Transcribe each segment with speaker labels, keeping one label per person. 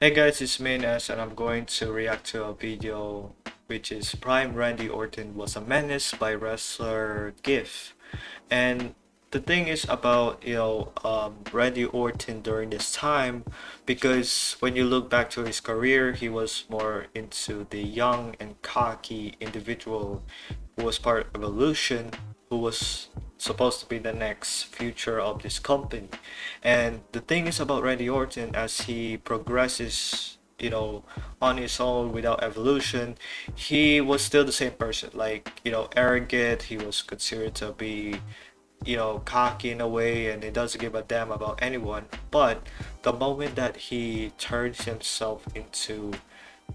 Speaker 1: Hey guys, it's MENACE and I'm going to react to a video which is Prime Randy Orton was a menace by wrestler GIF. And the thing is about, Randy Orton during this time, because when you look back to his career, he was more into the young and cocky individual who was part of Evolution, who was supposed to be the next future of this company. And the thing is about Randy Orton, as he progresses, on his own without evolution, he was still the same person. Like, arrogant. He was considered to be, cocky in a way, and he doesn't give a damn about anyone. But the moment that he turns himself into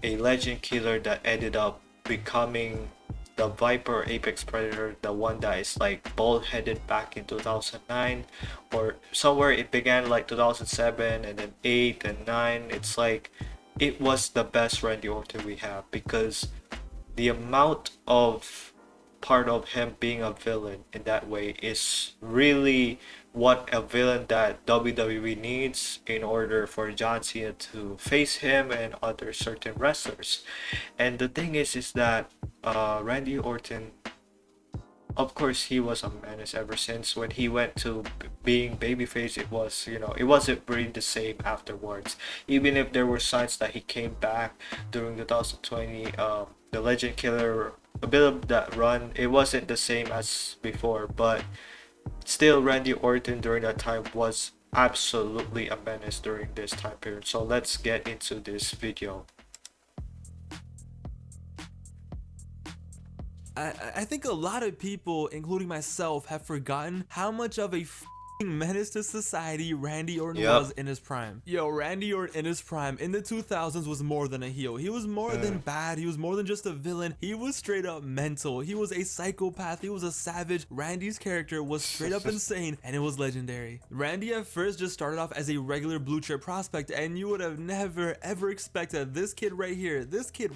Speaker 1: a legend killer that ended up becoming the Viper Apex Predator, the one that is like bald headed back in 2009, or somewhere it began like 2007 and then 8 and 9. It's like it was the best Randy Orton we have, because the amount of part of him being a villain in that way is really what a villain that WWE needs in order for John Cena to face him and other certain wrestlers. And the thing is that Randy Orton, of course, he was a menace ever since. When he went to being babyface, it was, it wasn't really the same afterwards. Even if there were signs that he came back during 2020, the Legend Killer, a bit of that run, it wasn't the same as before. But still, Randy Orton during that time was absolutely a menace during this time period. So let's get into this video.
Speaker 2: I think a lot of people, including myself, have forgotten how much of a menace to society Randy Orton
Speaker 1: Yep.
Speaker 2: was in his prime. Yo, Randy Orton in his prime in the 2000s was more than a heel. He was more than bad. He was more than just a villain. He was straight up mental. He was a psychopath. He was a savage. Randy's character was straight up insane, and it was legendary. Randy at first just started off as a regular blue chip prospect, and you would have never ever expected this kid right here,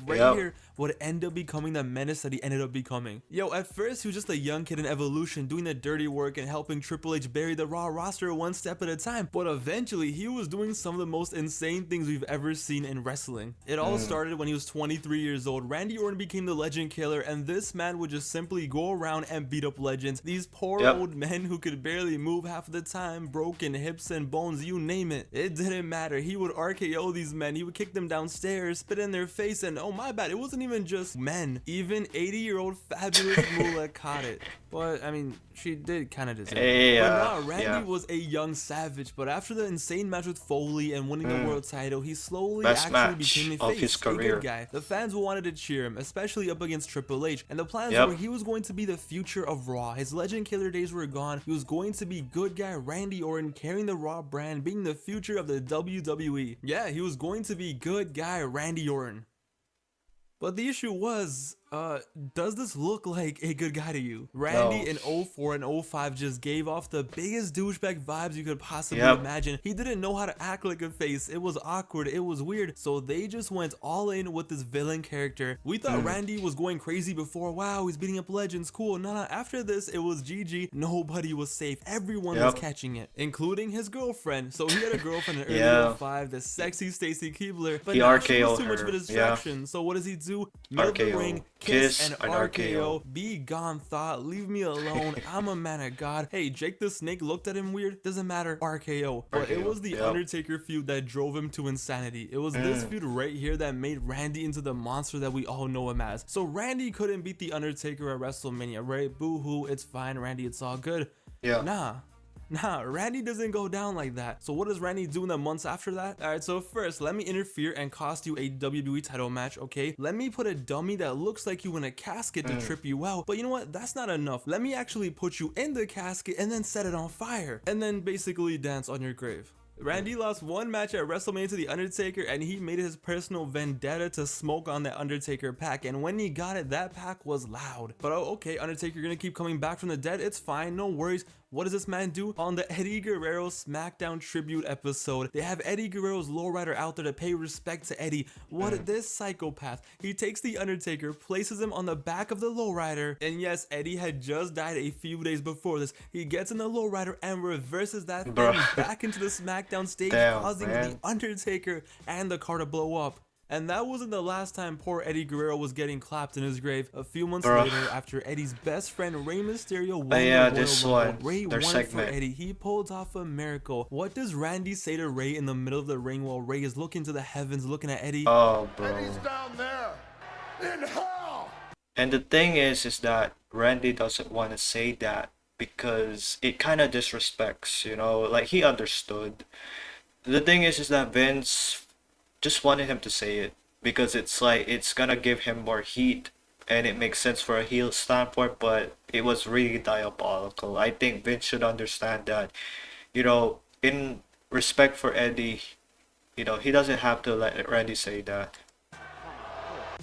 Speaker 1: Yep.
Speaker 2: would end up becoming the menace that he ended up becoming. Yo, at first he was just a young kid in Evolution doing the dirty work and helping Triple H bury the Raw roster one step at a time, but eventually he was doing some of the most insane things we've ever seen in wrestling. It all started when he was 23 years old. Randy Orton became the Legend Killer, and this man would just simply go around and beat up legends. These poor
Speaker 1: Yep.
Speaker 2: old men who could barely move half of the time, broken hips and bones, you name it. It didn't matter. He would RKO these men. He would kick them downstairs, spit in their face, and oh my bad, it wasn't even just men. Even 80-year-old fabulous Moolah caught it. But I mean, she did kind of deserve it. But nah, Randy was a young savage. But after the insane match with Foley and winning the world title, he slowly
Speaker 1: Best
Speaker 2: actually
Speaker 1: match
Speaker 2: became a
Speaker 1: of
Speaker 2: face,
Speaker 1: his
Speaker 2: a
Speaker 1: career.
Speaker 2: good guy. The fans wanted to cheer him, especially up against Triple H. And the plans
Speaker 1: Yep.
Speaker 2: were he was going to be the future of Raw. His Legend Killer days were gone. He was going to be good guy Randy Orton, carrying the Raw brand, being the future of the WWE. Yeah, he was going to be good guy Randy Orton. But the issue was, does this look like a good guy to you? Randy
Speaker 1: No.
Speaker 2: in 04 and 05 just gave off the biggest douchebag vibes you could possibly
Speaker 1: Yep.
Speaker 2: imagine. He didn't know how to act like a face. It was awkward. It was weird. So they just went all in with this villain character. We thought Randy was going crazy before. Wow, he's beating up legends. Cool. No, after this, it was GG. Nobody was safe. Everyone was
Speaker 1: Yep.
Speaker 2: catching it, including his girlfriend. So he had a girlfriend in early
Speaker 1: Yeah.
Speaker 2: 05, the sexy Stacy Keebler. But
Speaker 1: He
Speaker 2: nah, she was
Speaker 1: RKO'd
Speaker 2: too much of a
Speaker 1: her.
Speaker 2: distraction. So what does he do? Middle of the
Speaker 1: RKO.
Speaker 2: ring,
Speaker 1: Kiss
Speaker 2: and
Speaker 1: and
Speaker 2: RKO.
Speaker 1: RKO.
Speaker 2: Be gone, thought. Leave me alone. I'm a man of God. Hey, Jake the Snake looked at him weird. Doesn't matter. RKO. But it
Speaker 1: RKO.
Speaker 2: was the
Speaker 1: Yep.
Speaker 2: Undertaker feud that drove him to insanity. It was this feud right here that made Randy into the monster that we all know him as. So Randy couldn't beat the Undertaker at WrestleMania, right? Boo hoo. It's fine, Randy. It's all good.
Speaker 1: Yeah.
Speaker 2: Nah, Randy doesn't go down like that. So what does Randy do in the months after that? Alright, so first, let me interfere and cost you a WWE title match, okay? Let me put a dummy that looks like you in a casket to trip you out. But you know what? That's not enough. Let me actually put you in the casket and then set it on fire. And then basically dance on your grave. Randy lost one match at WrestleMania to The Undertaker, and he made it his personal vendetta to smoke on that Undertaker pack, and when he got it, that pack was loud. But oh, okay, Undertaker, you're gonna keep coming back from the dead, it's fine, no worries. What does this man do? On the Eddie Guerrero SmackDown tribute episode, they have Eddie Guerrero's lowrider out there to pay respect to Eddie. What this psychopath? He takes the Undertaker, places him on the back of the lowrider, and yes, Eddie had just died a few days before this. He gets in the lowrider and reverses that
Speaker 1: Bro.
Speaker 2: thing back into the SmackDown stage,
Speaker 1: Damn,
Speaker 2: causing
Speaker 1: man.
Speaker 2: the Undertaker and the car to blow up. And that wasn't the last time poor Eddie Guerrero was getting clapped in his grave. A few months
Speaker 1: Bro.
Speaker 2: later, after Eddie's best friend Rey Mysterio won
Speaker 1: yeah,
Speaker 2: the Royal
Speaker 1: this
Speaker 2: Rumble,
Speaker 1: one,
Speaker 2: Rey
Speaker 1: their
Speaker 2: won
Speaker 1: segment.
Speaker 2: for Eddie. He pulled off a miracle. What does Randy say to Rey in the middle of the ring while Rey is looking to the heavens, looking at Eddie?
Speaker 1: Oh, bro.
Speaker 3: He's down there in hell.
Speaker 1: And the thing is that Randy doesn't want to say that because it kind of disrespects, you know, like he understood. The thing is that Vince just wanted him to say it because it's like it's gonna give him more heat and it makes sense for a heel standpoint, but it was really diabolical. I think Vince should understand that, you know, in respect for Eddie, you know, he doesn't have to let Randy say that.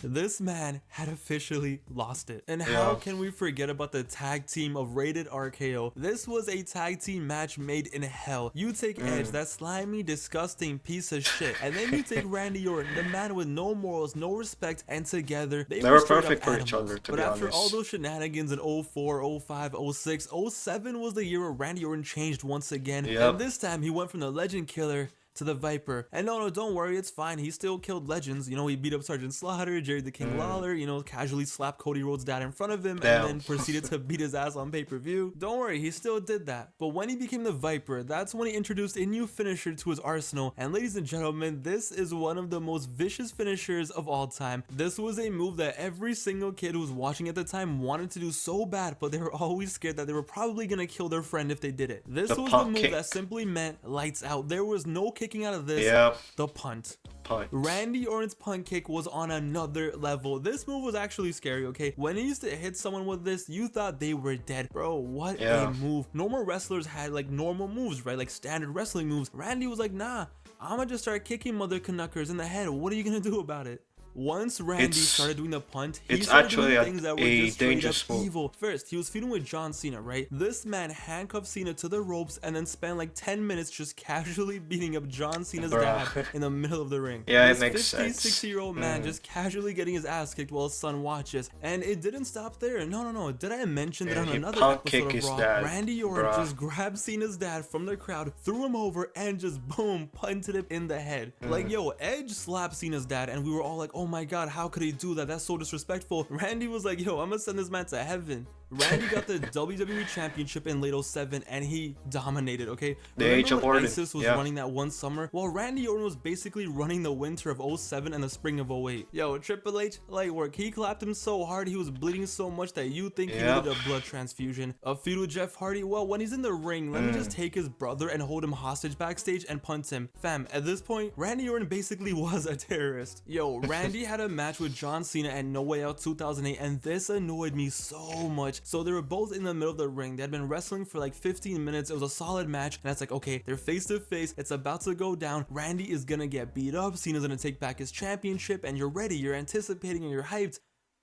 Speaker 2: This man had officially lost it. And how
Speaker 1: Yeah.
Speaker 2: can we forget about the tag team of Rated RKO? This was a tag team match made in hell. You take Edge, that slimy, disgusting piece of shit, and then you take Randy Orton, the man with no morals, no respect, and together they
Speaker 1: They were
Speaker 2: straight up
Speaker 1: perfect for each
Speaker 2: animals.
Speaker 1: other, to
Speaker 2: But
Speaker 1: be
Speaker 2: after
Speaker 1: honest.
Speaker 2: all those shenanigans in 04, 05, 06, 07 was the year where Randy Orton changed once again.
Speaker 1: Yep.
Speaker 2: And this time he went from the Legend Killer to the Viper. And no, don't worry, it's fine. He still killed legends. You know, he beat up Sergeant Slaughter, Jerry the King Lawler, you know, casually slapped Cody Rhodes' dad in front of him,
Speaker 1: Damn.
Speaker 2: and then proceeded to beat his ass on pay-per-view. Don't worry, he still did that. But when he became the Viper, that's when he introduced a new finisher to his arsenal. And ladies and gentlemen, this is one of the most vicious finishers of all time. This was a move that every single kid who was watching at the time wanted to do so bad, but they were always scared that they were probably gonna kill their friend if they did it. This
Speaker 1: The
Speaker 2: was the
Speaker 1: pump
Speaker 2: move
Speaker 1: kick.
Speaker 2: that simply meant lights out. There was no kicking out of this.
Speaker 1: Yeah.
Speaker 2: The punt.
Speaker 1: Punt.
Speaker 2: Randy Orton's punt kick was on another level. This move was actually scary, okay? When he used to hit someone with this, you thought they were dead. Bro, what
Speaker 1: Yeah.
Speaker 2: a move. Normal wrestlers had like normal moves, right? Like standard wrestling moves. Randy was like, nah, I'ma just start kicking mother Canuckers in the head. What are you gonna do about it? Once Randy
Speaker 1: It's-
Speaker 2: started doing the punt, he
Speaker 1: it's
Speaker 2: started
Speaker 1: actually
Speaker 2: doing things that were
Speaker 1: a
Speaker 2: just straight up
Speaker 1: dangerous move.
Speaker 2: evil. First, he was feuding with John Cena, right? This man handcuffed Cena to the ropes and then spent like 10 minutes just casually beating up John Cena's
Speaker 1: Bruh.
Speaker 2: dad in the middle of the ring.
Speaker 1: Yeah, it
Speaker 2: This
Speaker 1: makes sense.
Speaker 2: 56-year-old man just casually getting his ass kicked while his son watches. And it didn't stop there. No. Did I mention that
Speaker 1: Yeah,
Speaker 2: on
Speaker 1: he
Speaker 2: another
Speaker 1: punk
Speaker 2: episode
Speaker 1: kicked
Speaker 2: of
Speaker 1: his
Speaker 2: Raw,
Speaker 1: dad,
Speaker 2: Randy Orton
Speaker 1: bruh.
Speaker 2: just grabbed Cena's dad from the crowd, threw him over, and just boom, punted him in the head. Like, yo, Edge slapped Cena's dad, and we were all like, oh my god, how could he do that? That's so disrespectful. Randy was like, yo, I'm gonna send this man to heaven. Randy got the WWE Championship in late 07 and he dominated, okay?
Speaker 1: The
Speaker 2: Remember
Speaker 1: Age of
Speaker 2: when
Speaker 1: Orton,
Speaker 2: ISIS was
Speaker 1: yeah.
Speaker 2: running that one summer? Well, Randy Orton was basically running the winter of 07 and the spring of 08. Yo, Triple H, light work. He clapped him so hard, he was bleeding so much that you think he
Speaker 1: Yep.
Speaker 2: needed a blood transfusion. A feud with Jeff Hardy? Well, when he's in the ring, let me just take his brother and hold him hostage backstage and punt him. Fam, at this point, Randy Orton basically was a terrorist. Yo, Randy had a match with John Cena at No Way Out 2008, and this annoyed me so much. So they were both in the middle of the ring. They had been wrestling for like 15 minutes. It was a solid match, and it's like, okay, they're face to face. It's about to go down. Randy is gonna get beat up. Cena's gonna take back his championship, and you're ready. You're anticipating and you're hyped.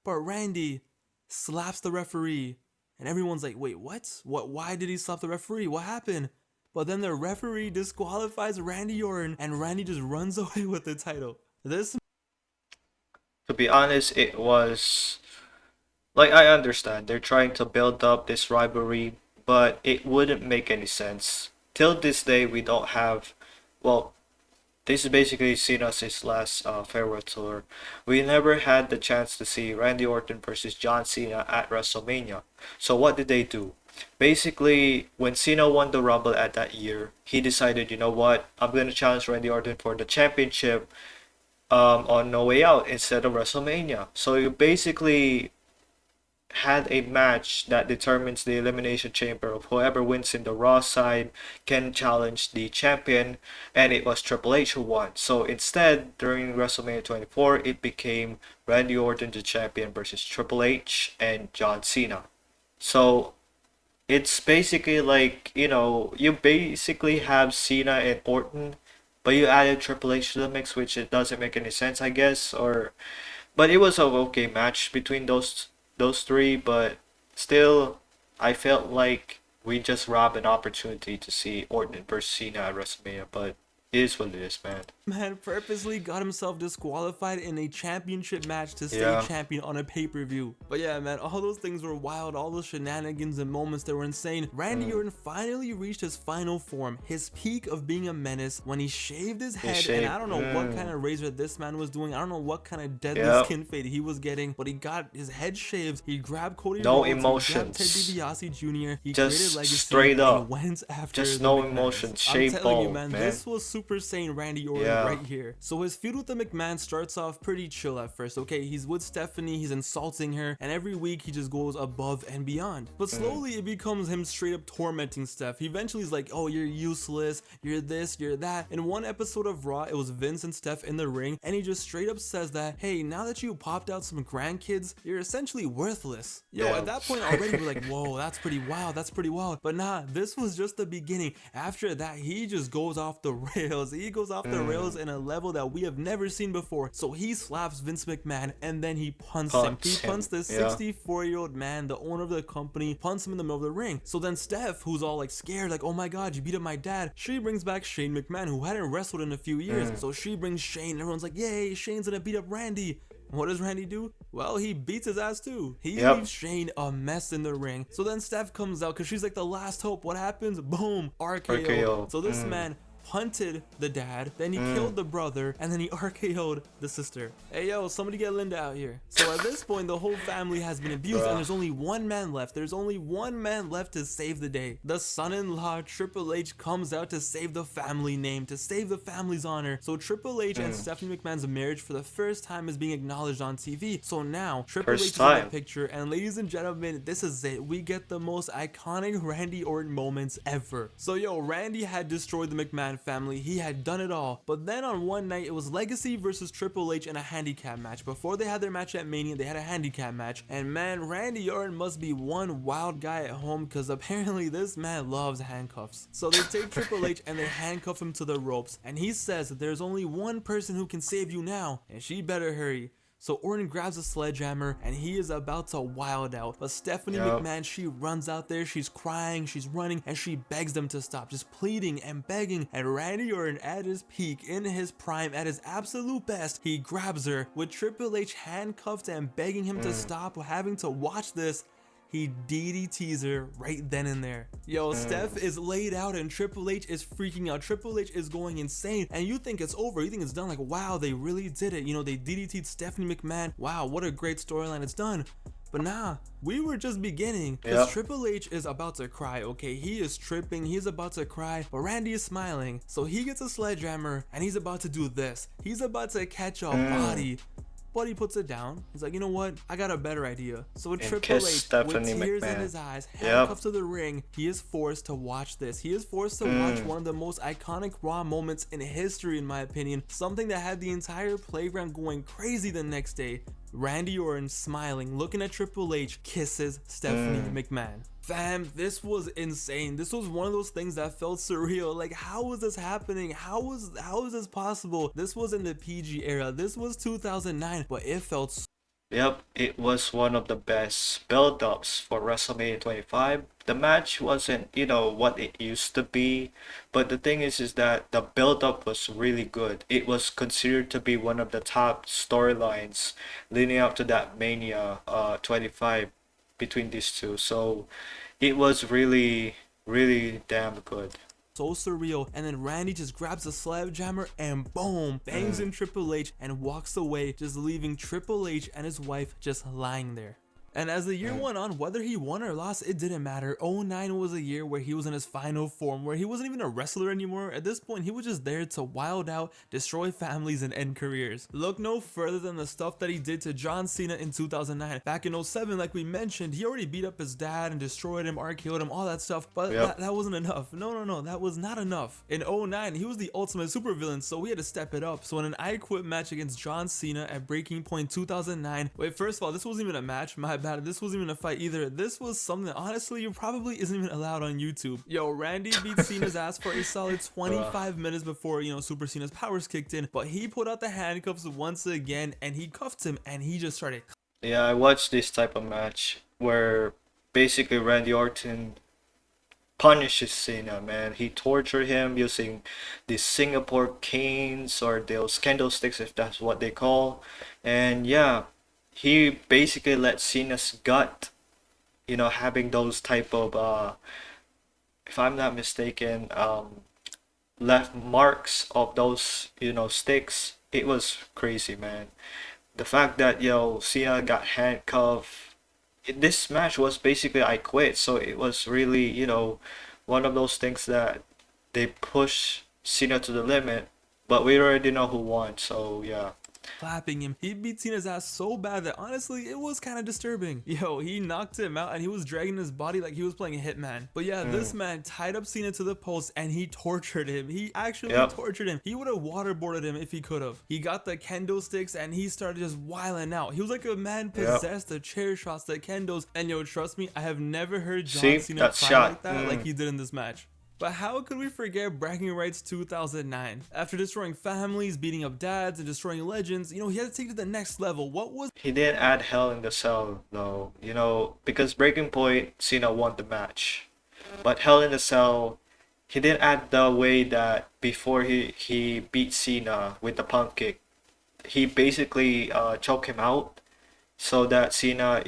Speaker 2: But Randy slaps the referee, and everyone's like, wait, what? Why did he slap the referee? What happened? But then the referee disqualifies Randy Orton, and Randy just runs away with the title. This
Speaker 1: To be honest, it was like I understand they're trying to build up this rivalry, but it wouldn't make any sense. Till this day, we don't have. Well, this is basically Cena's last farewell tour. We never had the chance to see Randy Orton versus John Cena at WrestleMania. So what did they do? Basically, when Cena won the Rumble at that year, he decided, you know what, I'm gonna challenge Randy Orton for the championship on No Way Out instead of WrestleMania. So you basically had a match that determines the elimination chamber of whoever wins in the Raw side can challenge the champion, and it was Triple H who won. So instead, during WrestleMania 24, it became Randy Orton the champion versus Triple H and John Cena. So it's basically like, you know, you basically have Cena and Orton, but you added Triple H to the mix, which it doesn't make any sense, I guess. Or, but it was a okay match between those three. But still, I felt like we just robbed an opportunity to see Orton versus Cena at WrestleMania, but it is what it is, man.
Speaker 2: Man purposely got himself disqualified in a championship match to stay
Speaker 1: Yeah.
Speaker 2: champion on a pay-per-view. But yeah, man, all those things were wild, all those shenanigans and moments that were insane. Randy Orton finally reached his final form, his peak of being a menace, when he shaved his head, and I don't know what kind of razor this man was doing. I don't know what kind of deadly skin fade he was getting, but he got his head shaved. He grabbed Cody
Speaker 1: No
Speaker 2: Rhodes,
Speaker 1: emotions.
Speaker 2: he grabbed Ted DiBiase Jr., he
Speaker 1: Just
Speaker 2: created legacy,
Speaker 1: straight
Speaker 2: and
Speaker 1: up.
Speaker 2: he went after
Speaker 1: Just
Speaker 2: the
Speaker 1: no
Speaker 2: McMahons.
Speaker 1: emotions.
Speaker 2: I'm
Speaker 1: Shave
Speaker 2: telling you,
Speaker 1: bald,
Speaker 2: man,
Speaker 1: man.
Speaker 2: this was Super Saiyan Randy Orton right here. So his feud with the McMahon starts off pretty chill at first, okay? He's with Stephanie, he's insulting her, and every week he just goes above and beyond. But slowly it becomes him straight up tormenting Steph. He eventually is like, oh, you're useless, you're this, you're that. In one episode of Raw, it was Vince and Steph in the ring, and he just straight up says that, hey, now that you popped out some grandkids, you're essentially worthless. Yo, at that point already we're like, whoa, that's pretty wild, that's pretty wild. But nah, this was just the beginning. After that, he just goes off the rails. He goes off the rails in a level that we have never seen before. So he slaps Vince McMahon and then he punts him. He punts the 64-year-old man, the owner of the company, punts him in the middle of the ring. So then Steph, who's all like scared, like, oh my god, you beat up my dad, she brings back Shane McMahon, who hadn't wrestled in a few years. So she brings Shane, and everyone's like, yay, Shane's gonna beat up Randy. What does Randy do? Well, he beats his ass too. He leaves Shane a mess in the ring. So then Steph comes out because she's like the last hope. What happens? Boom, RKO. So this man punted the dad, then he killed the brother, and then he RKO'd the sister. Hey yo, somebody get Linda out here. So at this point, the whole family has been abused, and there's only one man left. There's only one man left to save the day. The son-in-law, Triple H, comes out to save the family name, to save the family's honor. So Triple H and Stephanie McMahon's marriage for the first time is being acknowledged on TV. So now, Triple H is in the picture, and ladies and gentlemen, this is it. We get the most iconic Randy Orton moments ever. So yo, Randy had destroyed the McMahon family. He had done it all. But then on one night, it was Legacy versus Triple H in a handicap match. Before they had their match at Mania, they had a handicap match. And man, Randy Orton must be one wild guy at home, because apparently this man loves handcuffs. So they take Triple H and they handcuff him to the ropes. And he says that there's only one person who can save you now, and she better hurry. So Orton grabs a sledgehammer and he is about to wild out. But Stephanie McMahon, she runs out there, she's crying, she's running, and she begs them to stop, just pleading and begging. And Randy Orton, at his peak, in his prime, at his absolute best, he grabs her with Triple H handcuffed and begging him to stop having to watch this. He DDTs her right then and there. Yo, Steph is laid out and Triple H is freaking out. Triple H is going insane, and you think it's over, you think it's done, like, wow, they really did it. You know, they DDT'd Stephanie McMahon. Wow, what a great storyline, it's done. But nah, we were just beginning, because Triple H is about to cry, okay? He is tripping, he's about to cry, but Randy is smiling. So he gets a sledgehammer and he's about to do this. He's about to catch a body. But he puts it down. He's like, you know what? I got a better idea. So with Triple H, with tears in his eyes, handcuffed to the ring, he is forced to watch this. He is forced to watch one of the most iconic Raw moments in history, in my opinion. Something that had the entire playground going crazy the next day. Randy Orton, smiling, looking at Triple H, kisses Stephanie McMahon. Fam, this was insane. This was one of those things that felt surreal. Like, how was this happening? How is this possible? This was in the PG era. This was 2009, but it felt so.
Speaker 1: Yep, it was one of the best build-ups for WrestleMania 25. The match wasn't, what it used to be, but the thing is that the build-up was really good. It was considered to be one of the top storylines leading up to that Mania 25 between these two. So it was really, really damn good.
Speaker 2: So surreal. And then Randy just grabs a sledgehammer and boom, bangs in Triple H and walks away, just leaving Triple H and his wife just lying there. And as the year went on, whether he won or lost, it didn't matter. 09 was a year where he was in his final form, where he wasn't even a wrestler anymore. At this point, he was just there to wild out, destroy families, and end careers. Look no further than the stuff that he did to John Cena in 2009. Back in 07, like we mentioned, he already beat up his dad and destroyed him, RKO'd him, all that stuff. But that wasn't enough. No, that was not enough. In 09, he was the ultimate supervillain, so we had to step it up. So in an I Quit match against John Cena at Breaking Point 2009, wait, first of all, this wasn't even a match, my bad. This wasn't even a fight either. This was something that honestly probably isn't even allowed on YouTube. Yo, Randy beat Cena's ass for a solid 25 minutes before, Super Cena's powers kicked in. But he put out the handcuffs once again and he cuffed him and he just started.
Speaker 1: Yeah, I watched this type of match where basically Randy Orton punishes Cena, man. He tortured him using the Singapore canes or those candlesticks, if that's what they call. And yeah, he basically let Cena's gut, having those type of, if I'm not mistaken, left marks of those, sticks. It was crazy, man. The fact that, Cena got handcuffed, this match was basically I quit. So it was really, one of those things that they push Cena to the limit, but we already know who won. So yeah.
Speaker 2: Clapping him. He beat Cena's ass so bad that honestly it was kind of disturbing. Yo, he knocked him out and he was dragging his body like he was playing a hitman. But yeah, this man tied up Cena to the post and he tortured him. He actually tortured him. He would have waterboarded him if he could have. He got the kendo sticks and he started just wiling out. He was like a man possessed. The chair shots, the kendos, and yo, trust me, I have never heard John Cena cry like that like he did in this match. But how could we forget Bragging Rights 2009? After destroying families, beating up dads, and destroying legends, he had to take it to the next level. What was...
Speaker 1: He didn't add Hell in the Cell, though, because Breaking Point, Cena won the match. But Hell in the Cell, he didn't add the way that before he beat Cena with the pump kick, he basically choked him out so that Cena,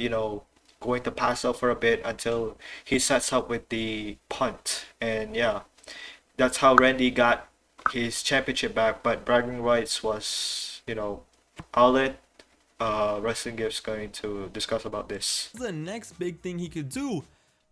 Speaker 1: going to pass out for a bit until he sets up with the punt. And yeah, that's how Randy got his championship back. But Bragging Rights was, I'll let Wrestling Gifts going to discuss about this.
Speaker 2: The next big thing he could do.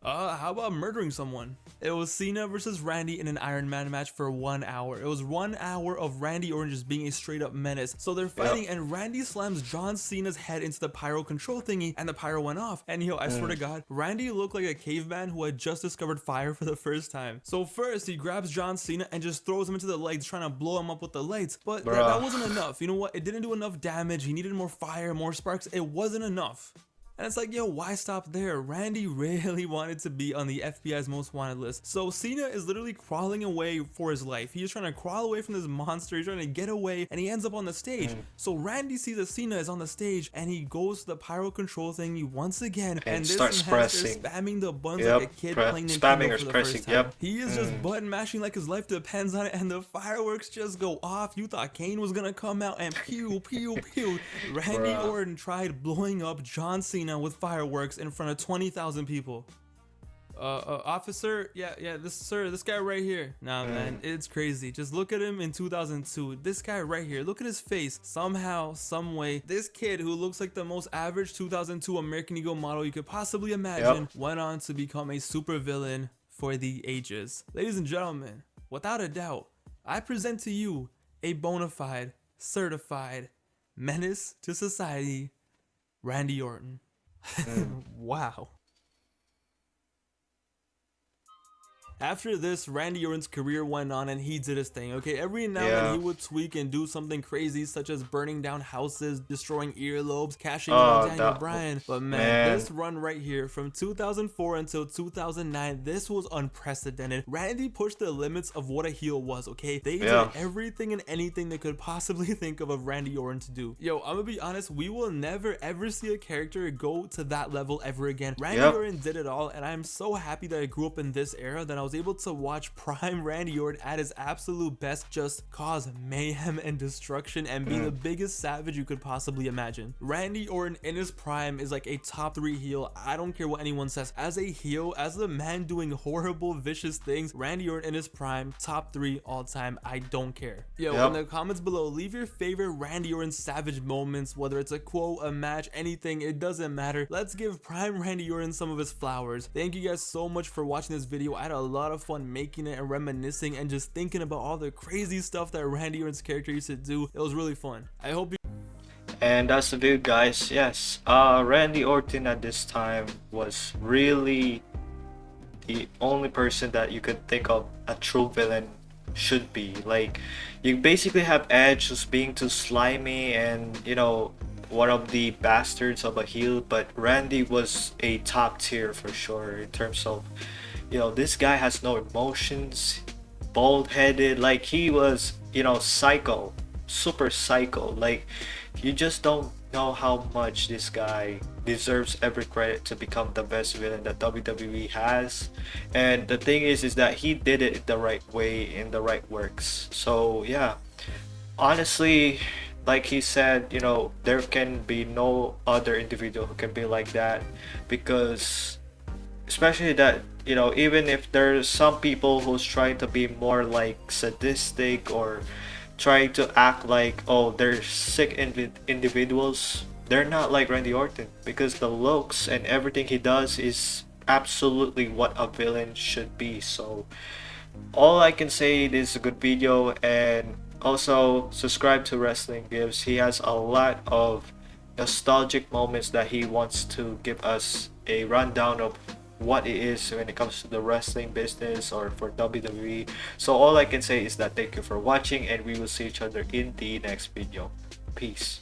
Speaker 2: How about murdering someone? It was Cena versus Randy in an Iron Man match for 1 hour. It was 1 hour of Randy Orton just being a straight up menace. So they're fighting and Randy slams John Cena's head into the pyro control thingy and the pyro went off. And I swear to God, Randy looked like a caveman who had just discovered fire for the first time. So first he grabs John Cena and just throws him into the lights, trying to blow him up with the lights. But that wasn't enough. You know what? It didn't do enough damage. He needed more fire, more sparks. It wasn't enough. And it's like, yo, why stop there? Randy really wanted to be on the FBI's most wanted list. So Cena is literally crawling away for his life. He is trying to crawl away from this monster. He's trying to get away and he ends up on the stage. So Randy sees that Cena is on the stage and he goes to the pyro control thingy once again. And this
Speaker 1: starts pressing.
Speaker 2: Spamming the buttons like a kid playing Nintendo for the first time. He is just button mashing like his life depends on it and the fireworks just go off. You thought Kane was gonna come out and pew, pew, pew. Randy Orton tried blowing up John Cena with fireworks in front of 20,000 people. Officer, this guy right here. Nah, man, it's crazy. Just look at him in 2002. This guy right here, look at his face. Somehow, some way, this kid who looks like the most average 2002 American Eagle model you could possibly imagine went on to become a super villain for the ages. Ladies and gentlemen, without a doubt, I present to you a bona fide, certified menace to society, Randy Orton. Wow. After this, Randy Orton's career went on and he did his thing, okay? Every now and then he would tweak and do something crazy, such as burning down houses, destroying earlobes, cashing in on Daniel Bryan. But man, this run right here, from 2004 until 2009, this was unprecedented. Randy pushed the limits of what a heel was, okay? They did everything and anything they could possibly think of Randy Orton to do. Yo, I'm gonna be honest, we will never ever see a character go to that level ever again. Randy Orton did it all, and I'm so happy that I grew up in this era that I was able to watch prime Randy Orton at his absolute best just cause mayhem and destruction and be the biggest savage you could possibly imagine. Randy Orton in his prime is like a top 3 heel. I don't care what anyone says. As a heel, as the man doing horrible, vicious things, Randy Orton in his prime, top 3 all time. I don't care. Yo, in the comments below, leave your favorite Randy Orton savage moments, whether it's a quote, a match, anything, it doesn't matter. Let's give prime Randy Orton some of his flowers. Thank you guys so much for watching this video. I had a lot of fun making it and reminiscing and just thinking about all the crazy stuff that Randy Orton's character used to do. It was really fun. I hope you...
Speaker 1: And that's the video, guys. Yes, Randy Orton at this time was really the only person that you could think of a true villain should be. Like, you basically have Edge just being too slimy and, one of the bastards of a heel, but Randy was a top tier for sure in terms of, this guy has no emotions, bald-headed, like he was, psycho. super psycho. Like, you just don't know how much this guy deserves every credit to become the best villain that WWE has. And the thing is that he did it the right way in the right works. So yeah, honestly, like he said, there can be no other individual who can be like that, because especially that, even if there's some people who's trying to be more like sadistic or trying to act like, oh, they're sick individuals, they're not like Randy Orton, because the looks and everything he does is absolutely what a villain should be. So all I can say, this is a good video, and also subscribe to Wrestling Gives. He has a lot of nostalgic moments that he wants to give us a rundown of what it is when it comes to the wrestling business or for WWE. So all I can say is that thank you for watching, and we will see each other in the next video. Peace.